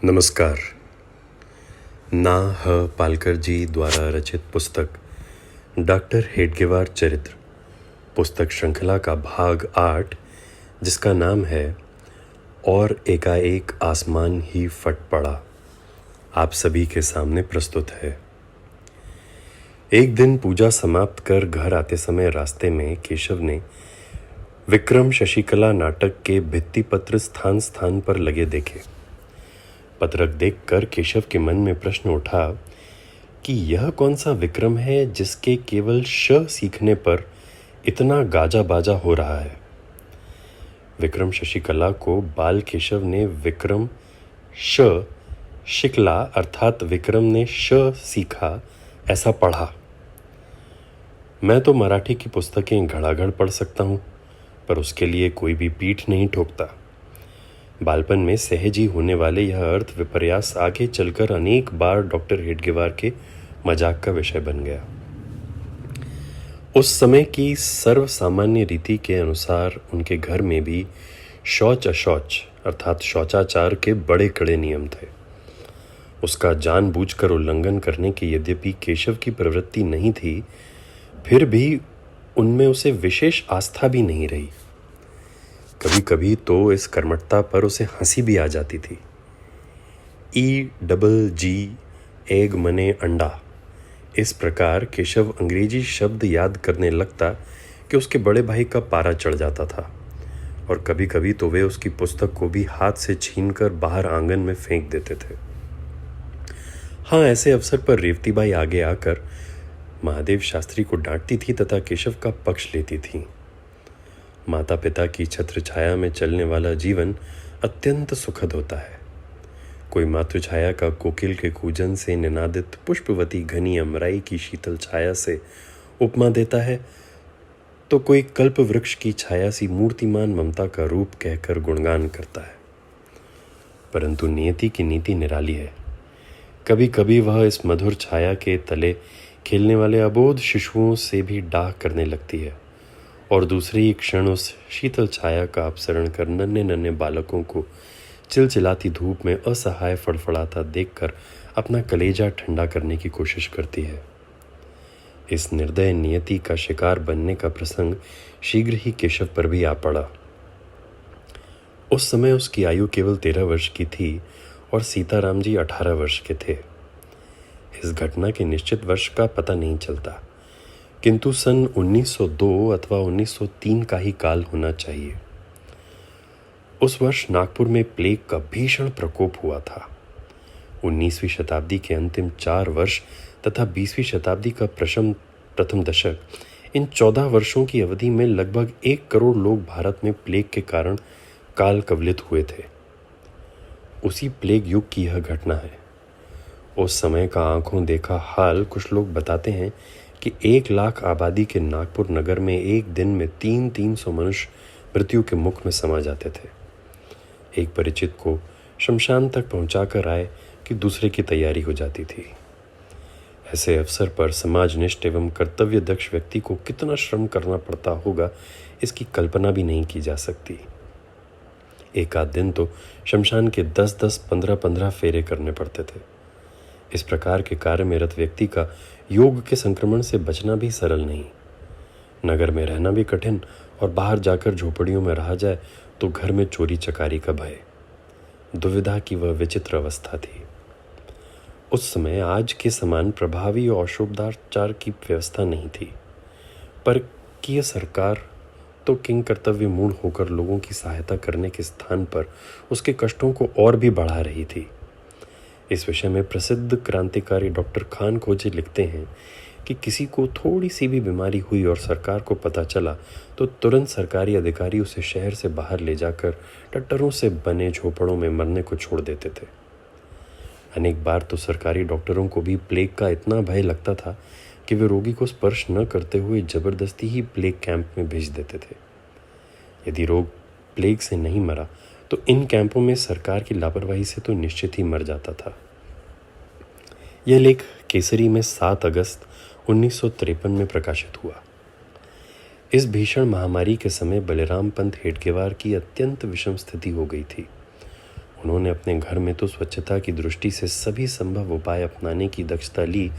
नमस्कार। ना. ह. पालकर जी द्वारा रचित पुस्तक डॉक्टर हेडगेवार चरित्र पुस्तक श्रृंखला का भाग 8, जिसका नाम है और एकाएक आसमान ही फट पड़ा, आप सभी के सामने प्रस्तुत है। एक दिन पूजा समाप्त कर घर आते समय रास्ते में केशव ने विक्रम शशिकला नाटक के भित्तिपत्र स्थान स्थान पर लगे देखे। पत्रक देखकर केशव के मन में प्रश्न उठा कि यह कौन सा विक्रम है जिसके केवल श सीखने पर इतना गाजा बाजा हो रहा है। विक्रम शशिकला को बाल केशव ने विक्रम श शिकला अर्थात विक्रम ने श सीखा ऐसा पढ़ा। मैं तो मराठी की पुस्तकें घड़ाघड़ पढ़ सकता हूँ, पर उसके लिए कोई भी पीठ नहीं ठोकता। बालपन में सहज ही होने वाले यह अर्थ विपर्यास आगे चलकर अनेक बार डॉक्टर हेडगेवार के मजाक का विषय बन गया। उस समय की सर्व सामान्य रीति के अनुसार उनके घर में भी शौच अशौच अर्थात शौचाचार के बड़े कड़े नियम थे। उसका जानबूझकर उल्लंघन करने की यद्यपि केशव की प्रवृत्ति नहीं थी, फिर भी उनमें उसे विशेष आस्था भी नहीं रही। कभी कभी तो इस कर्मठता पर उसे हंसी भी आ जाती थी। EGG एग मने अंडा, इस प्रकार केशव अंग्रेजी शब्द याद करने लगता कि उसके बड़े भाई का पारा चढ़ जाता था, और कभी कभी तो वे उसकी पुस्तक को भी हाथ से छीनकर बाहर आंगन में फेंक देते थे। हाँ, ऐसे अवसर पर रेवतीबाई आगे आकर महादेव शास्त्री को डांटती थी तथा केशव का पक्ष लेती थी। माता पिता की छत्र छाया में चलने वाला जीवन अत्यंत सुखद होता है। कोई मातृछाया का कोकिल के कूजन से निनादित पुष्पवती घनी अमराई की शीतल छाया से उपमा देता है, तो कोई कल्प वृक्ष की छाया सी मूर्तिमान ममता का रूप कहकर गुणगान करता है। परंतु नियति की नीति निराली है। कभी कभी वह इस मधुर छाया के तले खेलने वाले अबोध शिशुओं से भी डाह करने लगती है, और दूसरी ही क्षण उस शीतल छाया का अपसरण कर नन्हे नन्हे बालकों को चिलचिलाती धूप में असहाय फड़फड़ाता देखकर अपना कलेजा ठंडा करने की कोशिश करती है। इस निर्दय नियति का शिकार बनने का प्रसंग शीघ्र ही केशव पर भी आ पड़ा। उस समय उसकी आयु केवल 13 वर्ष की थी और सीताराम जी 18 वर्ष के थे। इस घटना के निश्चित वर्ष का पता नहीं चलता, किंतु सन 1902 अथवा 1903 का ही काल होना चाहिए। उस वर्ष नागपुर में प्लेग का भीषण प्रकोप हुआ था। 19वीं शताब्दी के अंतिम 4 वर्ष तथा 20वीं शताब्दी का प्रथम दशक, इन 14 वर्षों की अवधि में लगभग 1 करोड़ लोग भारत में प्लेग के कारण काल कवलित हुए थे। उसी प्लेग युग की यह घटना है। उस समय का आंखों देखा हाल कुछ लोग बताते हैं कि 1 लाख आबादी के नागपुर नगर में एक दिन में 300 मनुष्य मृत्यु के मुख में समा जाते थे। एक परिचित को शमशान तक पहुंचाकर आए कि दूसरे की तैयारी हो जाती थी। ऐसे अवसर पर समाजनिष्ठ एवं कर्तव्य दक्ष व्यक्ति को कितना श्रम करना पड़ता होगा, इसकी कल्पना भी नहीं की जा सकती। एक आध दिन तो शमशान के 10-10, 15-15 फेरे करने पड़ते थे। इस प्रकार के कार्य में रत व्यक्ति का योग के संक्रमण से बचना भी सरल नहीं। नगर में रहना भी कठिन, और बाहर जाकर झोपड़ियों में रहा जाए तो घर में चोरी चकारी का भय। दुविधा की वह विचित्र अवस्था थी। उस समय आज के समान प्रभावी और औषधोपचार की व्यवस्था नहीं थी, पर की सरकार तो किंग कर्तव्य मूढ़ होकर लोगों की सहायता करने के स्थान पर उसके कष्टों को और भी बढ़ा रही थी। इस विषय में प्रसिद्ध क्रांतिकारी डॉक्टर खान खोजे लिखते हैं कि किसी को थोड़ी सी भी बीमारी हुई और सरकार को पता चला तो तुरंत सरकारी अधिकारी उसे शहर से बाहर ले जाकर टट्टरों से बने झोपड़ों में मरने को छोड़ देते थे। अनेक बार तो सरकारी डॉक्टरों को भी प्लेग का इतना भय लगता था कि वे रोगी को स्पर्श न करते हुए जबरदस्ती ही प्लेग कैंप में भेज देते थे। यदि रोग प्लेग से नहीं मरा तो इन कैंपों में सरकार की लापरवाही से तो निश्चित ही मर जाता था। यह लेख केसरी में 7 अगस्त 1953 में प्रकाशित हुआ। इस भीषण महामारी के समय बलिराम पंत हेडगेवार की अत्यंत विषम स्थिति हो गई थी। उन्होंने अपने घर में तो स्वच्छता की दृष्टि से सभी संभव उपाय अपनाने की दक्षता ली,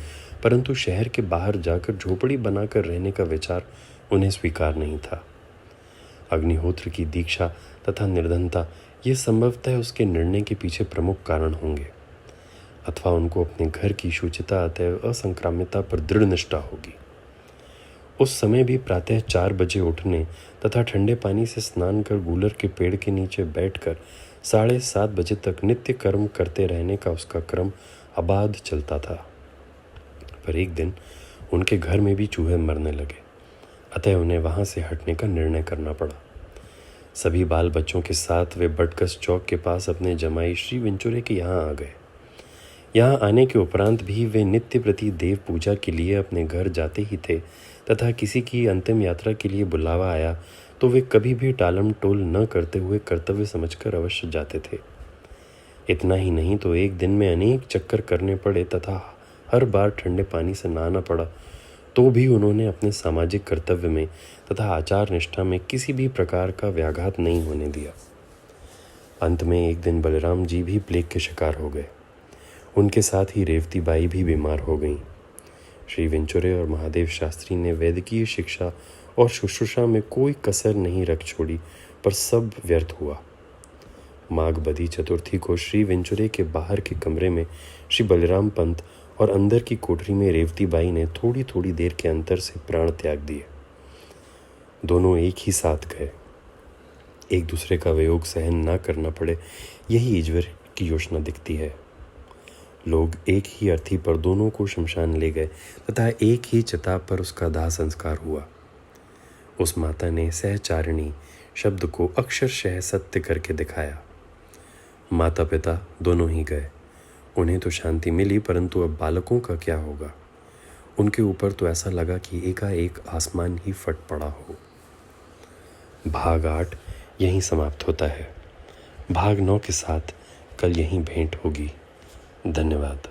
परंतु शहर के बाहर जाकर झोपड़ी बनाकर रहने का विचार उन्हें स्वीकार नहीं था। अग्निहोत्र की दीक्षा तथा निर्धनता ये संभवतः उसके निर्णय के पीछे प्रमुख कारण होंगे, अथवा उनको अपने घर की शुचिता अतः असंक्राम्यता पर दृढ़ निष्ठा होगी। उस समय भी प्रातः 4 बजे उठने तथा ठंडे पानी से स्नान कर गूलर के पेड़ के नीचे बैठकर 7:30 बजे तक नित्य कर्म करते रहने का उसका क्रम अबाध चलता था। पर एक दिन उनके घर में भी चूहे मरने लगे, अतः उन्हें वहाँ से हटने का निर्णय करना पड़ा। सभी बाल बच्चों के साथ वे बटकस चौक के पास अपने जमाई श्री विंचुरे के यहाँ आ गए। यहाँ आने के उपरांत भी वे नित्य प्रति देव पूजा के लिए अपने घर जाते ही थे, तथा किसी की अंतिम यात्रा के लिए बुलावा आया तो वे कभी भी टालम टोल न करते हुए कर्तव्य समझकर अवश्य जाते थे। इतना ही नहीं तो एक दिन में अनेक चक्कर करने पड़े तथा हर बार ठंडे पानी से नहाना पड़ा, तो भी उन्होंने अपने सामाजिक कर्तव्य में तथा आचार निष्ठा में किसी भी प्रकार का व्याघात नहीं होने दिया। अंत में एक दिन बलराम जी भी प्लेग के शिकार हो गए। उनके साथ ही रेवती बाई भी बीमार हो गईं। श्री विंचुरे और महादेव शास्त्री ने वैदिकीय शिक्षा और शुश्रूषा में कोई कसर नहीं रख छोड़ी, पर सब व्यर्थ हुआ। माघ बदी चतुर्थी को श्री विंचुरे के बाहर के कमरे में श्री बलराम पंत और अंदर की कोठरी में रेवती बाई ने थोड़ी थोड़ी देर के अंतर से प्राण त्याग दिए। दोनों एक ही साथ गए। एक दूसरे का वियोग सहन ना करना पड़े, यही ईश्वर की योजना दिखती है। लोग एक ही अर्थी पर दोनों को शमशान ले गए तथा एक ही चिता पर उसका दाह संस्कार हुआ। उस माता ने सहचारिणी शब्द को अक्षरशः सत्य करके दिखाया। माता पिता दोनों ही गए। उन्हें तो शांति मिली, परंतु अब बालकों का क्या होगा? उनके ऊपर तो ऐसा लगा कि एकाएक आसमान ही फट पड़ा हो। भाग 8 यहीं समाप्त होता है। भाग 9 के साथ कल यहीं भेंट होगी। धन्यवाद।